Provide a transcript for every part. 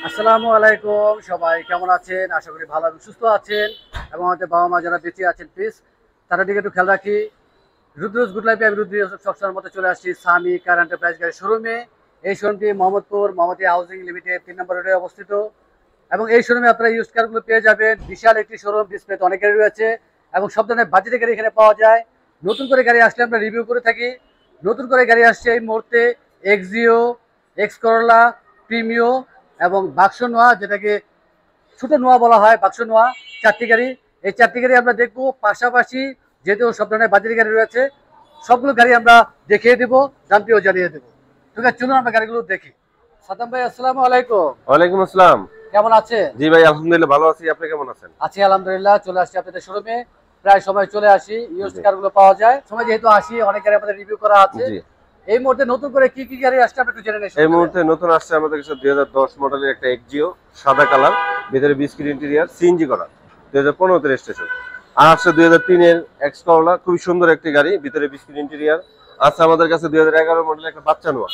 আসসালামু আলাইকুম, সবাই কেমন আছেন? আশা করি ভালো এবং সুস্থ আছেন। এবং আমাদের বাবা মা যারা বেঁচে আছেন, প্লিজ তাদের দিকে একটু খেয়াল রাখি। রুদ্রজ গুড লাইফে আমি রুদ্র সবসময়ের মতো চলে আসছি স্বামী কার এন্টারপ্রাইজ গাড়ির শোরুমে। এই শোরুমটি মোহাম্মদপুর মোহাম্মদী হাউজিং লিমিটেড 3 নম্বর রোডে অবস্থিত। এবং এই শোরুমে আপনারা ইউজ কারগুলো পেয়ে যাবেন। বিশাল একটি শোরুম, ডিসপ্লেতে অনেক গাড়ি রয়েছে এবং সব ধরনের বাজেটের গাড়ি এখানে পাওয়া যায়। নতুন করে গাড়ি আসলে আমরা রিভিউ করে থাকি। নতুন করে গাড়ি আসছে এই মুহূর্তে এক্সিও, এক্স করলা, প্রিমিও এবং বাক্স নোয়া, যেটাকে ছোট নোয়া বলা হয়, বাক্স নোয়া, 4টি গাড়ি। এই 4টি গাড়ি আমরা দেখবো। পাশাপাশি যেহেতু সব ধরনের বাজারি গাড়ি রয়েছে, সবগুলো গাড়ি আমরা দেখিয়ে দেবো, দামটিও জানিয়ে দেবো। ঠিক আছে, চলুন আমরা গাড়িগুলো দেখি। সাদ্দাম ভাই, আসসালামু আলাইকুম। ওয়ালাইকুম আসসালাম। কেমন আছেন? জি ভাই, আলহামদুলিল্লাহ ভালো আছি। আপনি কেমন আছেন? আছি আলহামদুলিল্লাহ। চলে আসছি আপনাদের শোরুমে, প্রায় সময় চলে আসি। ইউজ কারগুলো পাওয়া যায় সময়, যেহেতু আসি অনেক গাড়ি আমাদের রিভিউ করা আছে। জি, এই মুহূর্তে নতুন করে কি কি গাড়ি আসছে আপনি একটু জেনে নেই। এই মুহূর্তে নতুন আসছে আমাদের কাছে 2010 মডেলের একটা এক্সিও, সাদা কালার, ভিতরে বিস্কিট ইন্টেরিয়র, সিএনজি করা, 2015 রেজিস্ট্রেশন। আর আসছে 2003 এর এক্স করলা, খুবই সুন্দর একটি গাড়ি, ভিতরে বিস্কিট ইন্টেরিয়র। আছে আমাদের কাছে 2011 মডেলের একটা বাচ্চা নোয়া,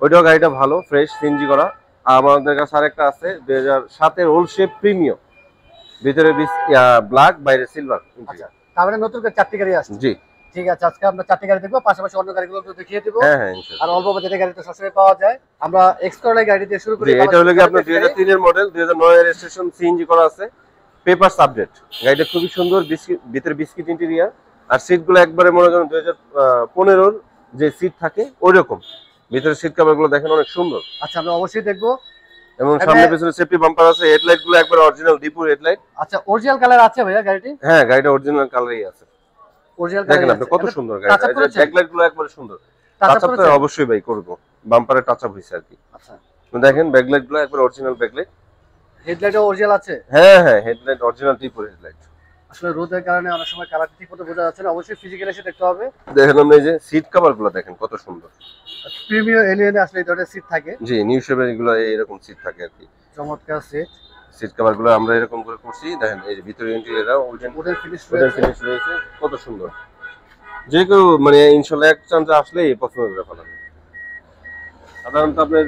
ওইটাও গাড়িটা ভালো, ফ্রেশ, সিএনজি করা। আর আমাদের কাছে আরেকটা আছে 2007 এর ওল্ড শেপ প্রিমিয়াম, ভিতরে ব্ল্যাক, বাইরে সিলভার ইন্টেরিয়র। তার মানে নতুন করে 4টি গাড়ি আসছে। জি, ঠিক আছে, আজকে আমরা 4টি গাড়ি দেখবো, পাশাপাশি অন্য গাড়িগুলো একটু দেখিয়ে দেবো। হ্যাঁ হ্যাঁ ইনশাআল্লাহ। আর অল্প বাজেটের গাড়ি তো সবসময় পাওয়া যায়। আমরা এক্সকর্লা গাড়ি দিয়ে শুরু করি। জি, এটা হলো কি আপনার 2003 এর মডেল, 2009 এর রেজিস্ট্রেশন, সিএনজি করা আছে, পেপারস আপডেট। গাড়িটা খুবই সুন্দর, বিস্কিট, ভিতরে বিস্কিট ইন্টেরিয়র। আর সিটগুলো একবারে মনে করেন 2015 এর যে সিট থাকে ওই রকম। ভিতরে সিট কভারগুলো দেখেন অনেক সুন্দর। আচ্ছা, আমরা অবশ্যই দেখবো। এবং সামনে পেছনে সেফটি বাম্পার আছে, হেডলাইট গুলো একবার অরিজিনাল ডিপুর হেডলাইট। আচ্ছা, অরিজিনাল কালার আছে ভাইয়া গাড়িটি? হ্যাঁ, গাড়িটা অরিজিনাল কালারই আছে। অরিজিনাল দেখেন কালার আপনি আছে। কত সুন্দর গাড়িটা, এই যে ব্যাকলাইট গুলো একবারে সুন্দর। টাচ টাচ আপ আপ তো করেছে? অবশ্যই ভাই করব, বাম্পারে টাচ আপ হইছে আর কি। আচ্ছা, দেখেন ব্যাকলাইট গুলো একবার অরিজিনাল ব্যাকলাইট। হেডলাইটও অরিজিনাল আছে? হ্যাঁ হ্যাঁ, হেডলাইট অরিজিনাল ডিপুর হেডলাইট। আসলে রোদের কারণে অনেক সময় কালার ঠিক মতো বোঝা যাচ্ছে না, অবশ্যই ফিজিক্যালি এসে দেখতে হবে। দেখেন আপনি এই যে সিট কভার গুলো দেখেন কত সুন্দর। প্রিমিয়াম এলিয়নে আসলে এই ধরনের সিট থাকে। জি, নিউ শেপের এগুলো এরকম সিট থাকে আর কি। চমৎকার সিট। সিট কভার গুলো আমরা এরকম করে করছি, দেখেন এই যে ভিতরে ইন্টেরিয়রও উডেন ফিনিশ ওদের রয়েছে। ফিনিশ রয়েছে, কত সুন্দর। যে কেউ মানে ইনশাআল্লাহ এক চান্স আসলে পছন্দ করে ফেলাবে। সাধারণত আপনার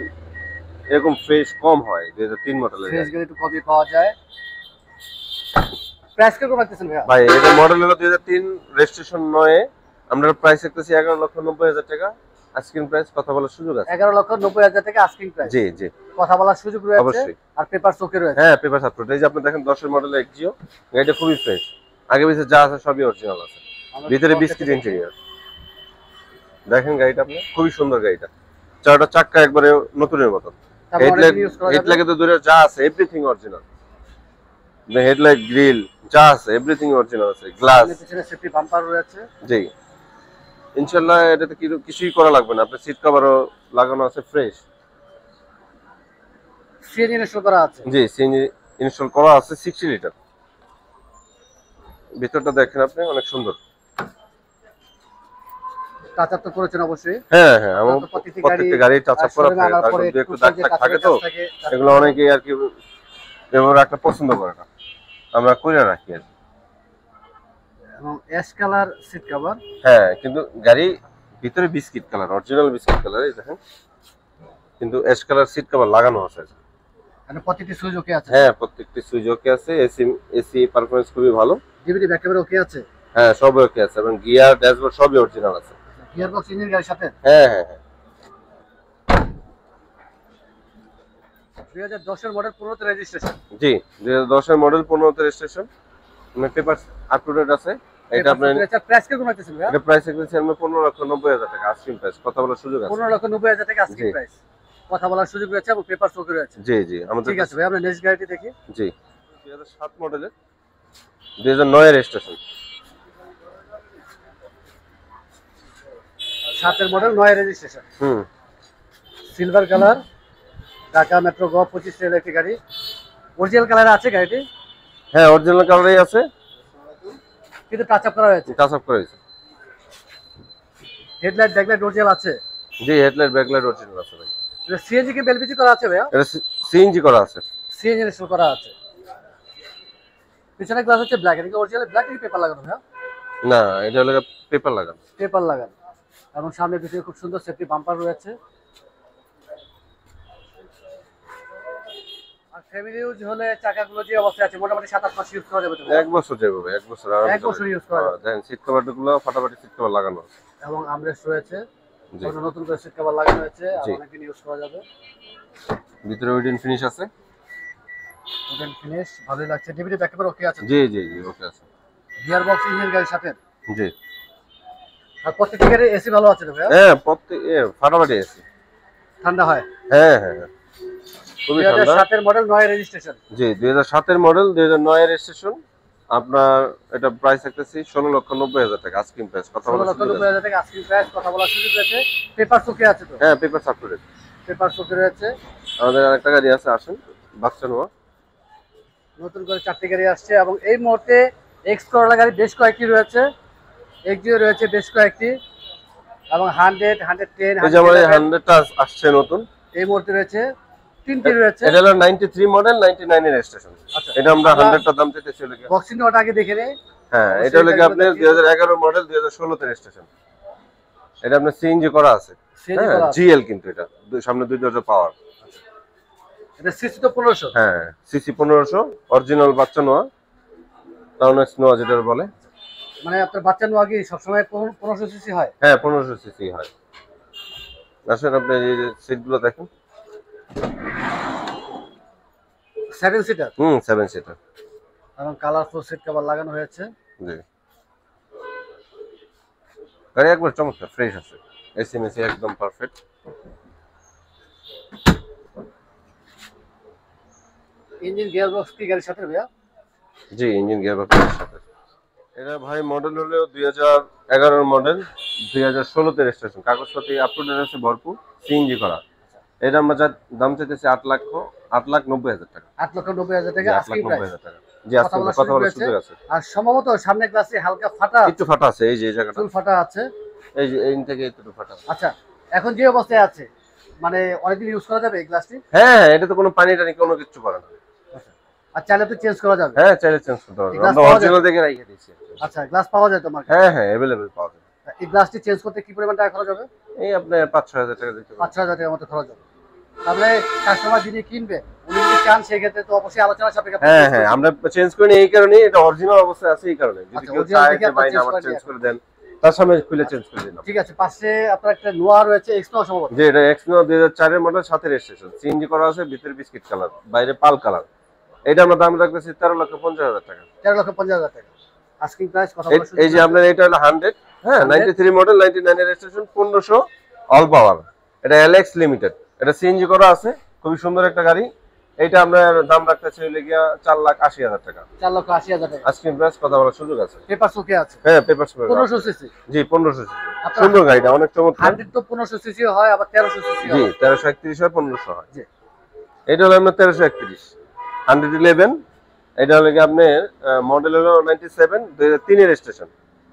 এরকম ফ্রেশ কম হয় 2003 মডেলের ফ্রেশ গাড়ি। গাড়ি একটু কমই পাওয়া যায়। প্রাইস কিরকম রাখতেছেন ভাইয়া? ভাই এটা মডেল হলো 2003, রেজিস্ট্রেশন 9 এ। আমরা প্রাইস রাখতেছি 11,90,000 টাকা। আস্কিং প্রাইস, কথা বলার সুযোগ আছে। 11,90,000 টাকা আস্কিং প্রাইস। জি জি, কথা বলার সুযোগ রয়েছে। অবশ্যই। আর পেপার ওকে রয়েছে। হ্যাঁ, পেপার সাপোর্ট। এই যে আপনি দেখেন 10 এর মডেল এক্সিও, গাড়িটা খুবই ফ্রেশ, আগে পিছে যা আছে সবই অরিজিনাল আছে। ভিতরে বিস্কিট ইন্টেরিয়র, দেখেন গাড়িটা আপনি খুবই সুন্দর। গাড়িটা চারটা চাক্কা একবারে নতুনের মতো। হেডলাইট, হেডলাইটে তো দূরে যা আছে এভরিথিং অরিজিনাল। হেডলাইট, গ্রিল যা আছে এভরিথিং অরিজিনাল আছে, গ্লাস। পিছনে সেফটি বাম্পার রয়েছে। জি, ইনশাআল্লাহ এটাতে কিছুই করা লাগবে না, আপনার সিট কভারও লাগানো আছে ফ্রেশ। সিএনজি ইনস্টল করা আছে। জি, সিএনজি ইনস্টল করা আছে, 60 লিটার। ভিতরটা দেখেন আপনি, অনেক সুন্দর। টাচ আপ তো করেছেন অবশ্যই। হ্যাঁ হ্যাঁ, আমার প্রত্যেকটি প্রত্যেকটা গাড়ি টাচ আপ করা থাকে, তারপর দু একটু দাগ টাগ থাকে তো, এগুলো অনেকেই আর কি এভাবে রাখতে পছন্দ করে না, আমরা কইরা রাখি আর কি। এবং অ্যাশ কালার সিট কভার। হ্যাঁ, কিন্তু গাড়ি ভিতরে biscuit colour, original biscuit colour, এই দেখেন। কিন্তু অ্যাশ কালার সিট কভার লাগানো আছে। মানে প্রত্যেকটি সুইচ ওকে আছে? হ্যাঁ, প্রত্যেকটি সুইচ ওকে আছে। এসি, এসি পারফরম্যান্স খুবই ভালো। ডিভিডি ব্যাক ক্যামেরা ওকে আছে? হ্যাঁ, সব ওকে আছে, এবং গিয়ার, ড্যাশবোর্ড সবই অরিজিনাল আছে। গিয়ার বক্স ইঞ্জিন গাড়ির সাথে? হ্যাঁ হ্যাঁ হ্যাঁ। 2010 এর মডেল, 15 তে রেজিস্ট্রেশন। জি, 2010 এর মডেল, 15 তে রেজিস্ট্রেশন, মানে পেপার আপ টু ডেট আছে। এটা আপনার প্রাইস কিরকম রাখতেছেন ভাইয়া? এটা প্রাইস রেখেছি আমরা 15,90,000 টাকা আস্কিং প্রাইস, কথা বলার সুযোগ আছে। 15,90,000 টাকা আস্কিং প্রাইস। কথা বলার সুযোগ রয়েছে এবং পেপার ওকে রয়েছে। জি জি, আমাদের ঠিক আছে ভাই, আমরা নেক্সট গাড়িটি দেখি। জি, 2007 মডেলের, 2009 এর রেজিস্ট্রেশন। 7 এর মডেল, 9 এর রেজিস্ট্রেশন। হুম। সিলভার কালার, ঢাকা মেট্রো গ 25 এর একটি গাড়ি। অরিজিনাল কালার আছে গাড়িটি? হ্যাঁ, অরিজিনাল কালারই আছে, কিন্তু টাচ আপ করা হয়েছে। টাচ আপ করা হয়েছে। হেডলাইট ব্যাকলাইট অরিজিনাল আছে? জি, হেডলাইট ব্যাকলাইট অরিজিনাল আছে ভাই। এটা সিএনজি কি এলপিজি করা আছে ভাইয়া? এটা সিএনজি করা আছে। সিএনজি ইনস্টল করা আছে। পিছনে গ্লাস হচ্ছে ব্ল্যাক, এটা কি অরিজিনাল ব্ল্যাক নাকি পেপার লাগানো ভাইয়া? না, এটা হলো পেপার লাগানো। পেপার লাগানো। এবং সামনে পিছনে খুব সুন্দর সেফটি বাম্পার রয়েছে। ফ্যামিলি ইউজ হলে চাকাগুলো যে অবস্থায় আছে মোটামুটি 7-8 মাস ইউজ করা যাবে তো? 1 বছর যাবে ভাই, 1 বছর আরামসে এক বছর ইউজ করা যাবে। যাবে। দেখেন সিট কভার গুলো ফাটাফাটি সিট কভার লাগানো আছে। এবং আমরেস্ট রয়েছে, জি কোনো নতুন করে সিট কভার লাগানো হয়েছে, আর জি। অনেকদিন ইউজ করা যাবে। ভিতরে উডেন ফিনিশ আছে। উডেন ফিনিশ ভালোই লাগছে। ডিভিডি একেবারে ওকে আছে। জি জি জি ওকে আছে। গিয়ার বক্স ইঞ্জিন গাড়ির সাথে। জি আর প্রত্যেকটা গাড়ি এসি ভালো আছে তো ভাইয়া? হ্যাঁ প্রত্যেক ফাটাফাটি আছে। ঠান্ডা হয়। হ্যাঁ হ্যাঁ হ্যাঁ। খুবই ঠান্ডা। 2007 এর মডেল, 9 রেজিস্ট্রেশন। জি 2007 এর মডেল, 2009 এর রেজিস্ট্রেশন। আপনার এটা প্রাইস রাখতেছি 16,90,000 টাকা আস্কিং প্রাইস। কথা বলা সুযোগ আছে। 16,90,000 টাকা আস্কিং প্রাইস, কথা বলার সুযোগ রয়েছে। পেপার ওকে আছে তো? হ্যাঁ পেপার সাপ টু ডেট। পেপার ওকে রয়েছে। আমাদের আরেকটা গাড়ি আছে, আসেন বাচ্চা নোয়া। নতুন করে 4টি গাড়ি আসছে এবং এই মুহূর্তে এক্স করলা গাড়ি বেশ কয়েকটি রয়েছে, এক্সিও রয়েছে বেশ কয়েকটি, এবং 100, 110, এই যে আমাদের 100টা আসছে নতুন। এই মুহূর্তে রয়েছে 3টি রয়েছে। এটা হলো 93 মডেল, 99 এর রেজিস্ট্রেশন। আচ্ছা, এটা আমরা 100টা দাম চাইতেছি হলো কি। বক্সিং ওটা আগে দেখে নেই। হ্যাঁ এটা হলো কি আপনার 2011 মডেল, 2016 তে রেজিস্ট্রেশন। এটা আপনার সিএনজি করা আছে। সিএনজি হ্যাঁ করা আছে। জিএল কিন্তু এটা সামনে 2 দরজা পাওয়ার। এটা সিসি তো 1500। হ্যাঁ সিসি 1500 অরিজিনাল বাচ্চা নোয়া, টাউন এক্স নোয়া যেটা বলে। মানে আপনার বাচ্চা নোয়া কি সবসময় 1500 সিসি হয়? হ্যাঁ 1500 সিসি হয়। আসেন আপনি এই যে সিটগুলো দেখেন। 7 সিটার 7 সিটার। এবং কালারফুল সিট কভার লাগানো হয়েছে। জি গাড়ি একবার চমৎকার ফ্রেশ আছে, এসি মেসি একদম পারফেক্ট। ইঞ্জিন গিয়ার বক্স কি গাড়ির সাথে ভাইয়া? জি ইঞ্জিন গিয়ারবক্সের সাথে। এটা ভাই মডেল হলো 2011 এর মডেল, 2016 তে রেজিস্ট্রেশন। কাগজপত্র আপ টু ডেট আছে ভরপুর, সিএনজি করা। এটা আমরা দাম চাইতেছি 8,90,000 টাকা। 8,90,000 টাকা জি, আস্কিং প্রাইস। 8,90,000 টাকা। জি আজকে কথা বলার সুযোগ আছে। আর সম্ভবত সামনে গ্লাসে হালকা ফাটা, একটু ফাটা আছে, এই যে এই জায়গাটা, চুল ফাটা আছে। এই যে এই থেকে একটু ফাটা আছে। আচ্ছা, এখন যে অবস্থায় আছে মানে অনেকদিন ইউজ করা যাবে এই গ্লাসটি? হ্যাঁ এটা তো কোনো পানি টানি কোনো কিছু করে না। আর চাইলে তো চেঞ্জ করা যাবে? হ্যাঁ চাইলে চেঞ্জ করতে পারবেন, গ্লাস আমরা পাওয়া অরিজিনাল দেখে রাইখে দিয়েছি। আচ্ছা, গ্লাস পাওয়া যায় তোমার? হ্যাঁ হ্যাঁ अवेलेबल পাওয়া যায়। এই গ্লাসটি চেঞ্জ করতে কি পরিমাণ টাকা খরচ হবে? এই আপনার 5-6 হাজার টাকা দিতে পারবেন। 5-6 হাজার টাকার মতো খরচ হবে। তাহলে কাস্টমার যিনি কিনবে উনি যদি চান সেই ক্ষেত্রে তো অবশ্যই আলোচনা সাপেক্ষে। হ্যাঁ হ্যাঁ আমরা চেঞ্জ করি এই কারণে, এটা অরিজিনাল অবস্থায় আছে এই কারণে। যদি আচ্ছা, কেউ original চায় দেখে যে আপনারা ভাই change আমার করে চেঞ্জ দিন। করে দেন, তার সামনে খুলে চেঞ্জ করে দিলাম। ঠিক আছে, পাশে আপনার একটা নোয়া রয়েছে, এক্সনো সম্ভবত। যে এটা এক্সনো 2004 এর মডেল, সাথে রেজিস্ট্রেশন, সিএনজি করা আছে, ভিতরে বিস্কিট কালার, বাইরে পাল কালার। এটা আমরা দাম রাখতেছি 13,50,000 টাকা। 13,50,000 টাকা আস্কিং প্রাইস। কথা বলা এই যে আপনার এটা হলো 100, হ্যাঁ 93 মডেল, 99 এর রেজিস্ট্রেশন, 1500 অল পাওয়ার। এটা এলএক্স লিমিটেড, এটা সিএনজি করা আছে, খুবই সুন্দর একটা গাড়ি। এটা আমরা দাম রাখতেছি হইলে গিয়া 4,80,000 টাকা। 4,80,000 টাকা আজকে প্রাইস, কথা বলার সুযোগ আছে। পেপার ওকে আছে। হ্যাঁ পেপারস 1500 সিসি। জি 1500 সিসি। আপনার সুন্দর গাড়িটা, অনেক চমৎকার। 100 তো 1500 সিসি হয়, আবার 1300 সিসি জি হয়। 1331 হয়, 1500 হয়। জি। এটা হলো আপনার 1331 111। এটা হলো কি আপনার মডেল হলো 97, 2003 এর রেজিস্ট্রেশন।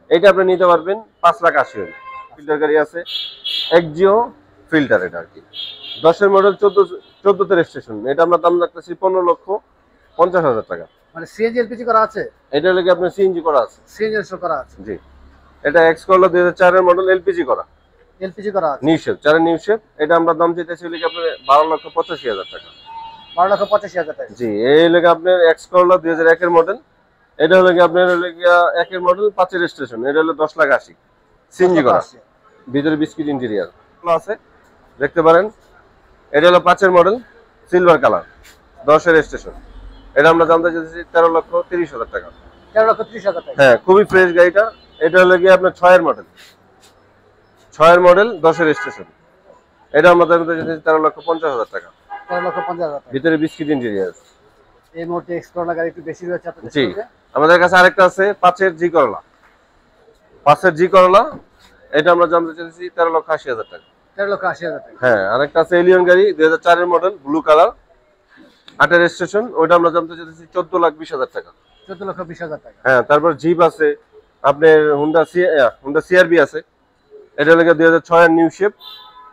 এটা আপনি নিতে পারবেন 5,80,000 হলে। ফিল্টার গাড়ি আছে, এক্সিও ফিল্টার, এটা আর কি 10 এর মডেল, 14 তে রেজিস্ট্রেশন। এটা আমরা দাম রাখতেছি 15,50,000 টাকা। মানে সিএনজি এলপিজি করা আছে? এটা হলো কি আপনার সিএনজি করা আছে। সিএনজি শো করা আছে। জি এটা এক্স করলা 2004 এর মডেল, এলপিজি করা, এলপিজি করা আছে। New shape, 4 new shape. এটা আমরা দাম চাইতেছি হলো কি আপনার 12,85,000 টাকা। 12,85,000 টাকা। জি এই হলো কি আপনার এক্স করলা 2001 এর মডেল। এটা হলো কি আপনার হলো কি 1 এর মডেল, 5 এর রেজিস্ট্রেশন। এটা হলো 10,80,000 সিএনজি করা, ভিতরে বিস্কিট ইন্টেরিয়র আছে, দেখতে পারেন। এটা হলো 5 এর মডেল, সিলভার কালার, 10 এর রেজিস্ট্রেশন। এটা আমরা দাম চাইতেছি 13,30,000 টাকা। 13,30,000 টাকা। হ্যাঁ খুবই ফ্রেশ গাড়িটা। এটা হলো কি আপনার 6 এর মডেল, 10 এর রেজিস্ট্রেশন। এটা আমরা দাম চাইতেছি 13,50,000 টাকা। 13,50,000 টাকা। ভিতরে বিস্কিট ইন্টেরিয়র। এই মুহূর্তে এক্সপ্লোরার গাড়ি একটু বেশি রয়েছে আপনাদের জি কাছে। আমাদের কাছে আরেকটা আছে 5 এর জি করলা, 5 এর জি করলা। এটা আমরা দাম চাইতেছি 13,80,000 টাকা। 13,80,000 টাকা। হ্যাঁ আরেকটা আছে এলিয়ন গাড়ি, 2004 এর মডেল, ব্লু কালার, 8 এর রেজিস্ট্রেশন। ওইটা আমরা দাম চাইতেছি 14,20,000 টাকা। 14,20,000 টাকা। হ্যাঁ তারপর জিপ আছে আপনার, হুন্ডা সিআরবি আছে। এটা হলো 2006 এর নিউ শেপ,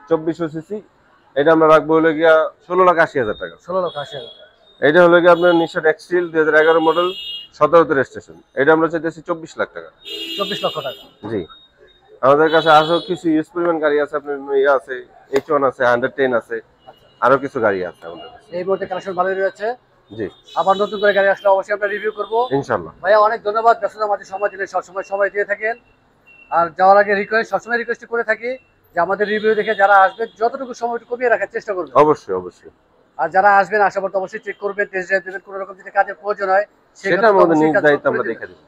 2400 সিসি। এটা আমরা রাখবো হলো গিয়া 16,80,000 টাকা। 16,80,000 টাকা। এটা হলো গিয়া আপনার নিশান এক্সট্রিল 2011 মডেল, 17 তে রেজিস্ট্রেশন। এটা আমরা চাইতেছি 24 লাখ টাকা। 24 লক্ষ টাকা। জি আমাদের কাছে আরো কিছু ইউজ পরিমাণ গাড়ি আছে, আপনার ইয়ে আছে, H1 আছে, 110 আছে, আরো কিছু গাড়ি আছে আমাদের কাছে। এই মুহূর্তে কালেকশন ভালোই রয়েছে। জি আবার নতুন করে গাড়ি আসলে অবশ্যই আমরা রিভিউ করবো। ইনশাল্লাহ। ভাইয়া অনেক ধন্যবাদ, ব্যস্ততার মাঝে সময় দিলে সবসময় সময় দিয়ে থাকেন। আর যাওয়ার আগে রিকোয়েস্ট, সবসময় রিকোয়েস্ট করে থাকি যে আমাদের রিভিউ দেখে যারা আসবেন যতটুকু সময় একটু কমিয়ে রাখার চেষ্টা করবেন। অবশ্যই অবশ্যই। আর যারা আসবেন আসার পর তো অবশ্যই চেক করবেন, টেস্ট ড্রাইভ দেবেন, কোনো রকম যদি কাজের প্রয়োজন হয় সেটা আমাদের নিজ দায়িত্ব আমরা দেখে দেব।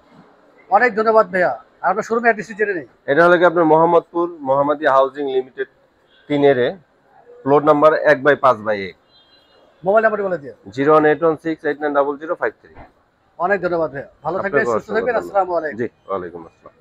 অনেক ধন্যবাদ ভাইয়া। আর আমরা শোরুমে অ্যাড্রেস জেনে নেই। এটা হলো কি আপনার মোহাম্মদপুর মোহাম্মদী হাউজিং লিমিটেড 3 এর প্লট নাম্বার 1/5/1। মোবাইল নাম্বারটি বলে দিন। 01816890053। অনেক ধন্যবাদ ভাইয়া, ভালো থাকবেন, সুস্থ থাকবেন। আসসালামু আলাইকুম। জি ওয়ালাইকুম আসসালাম।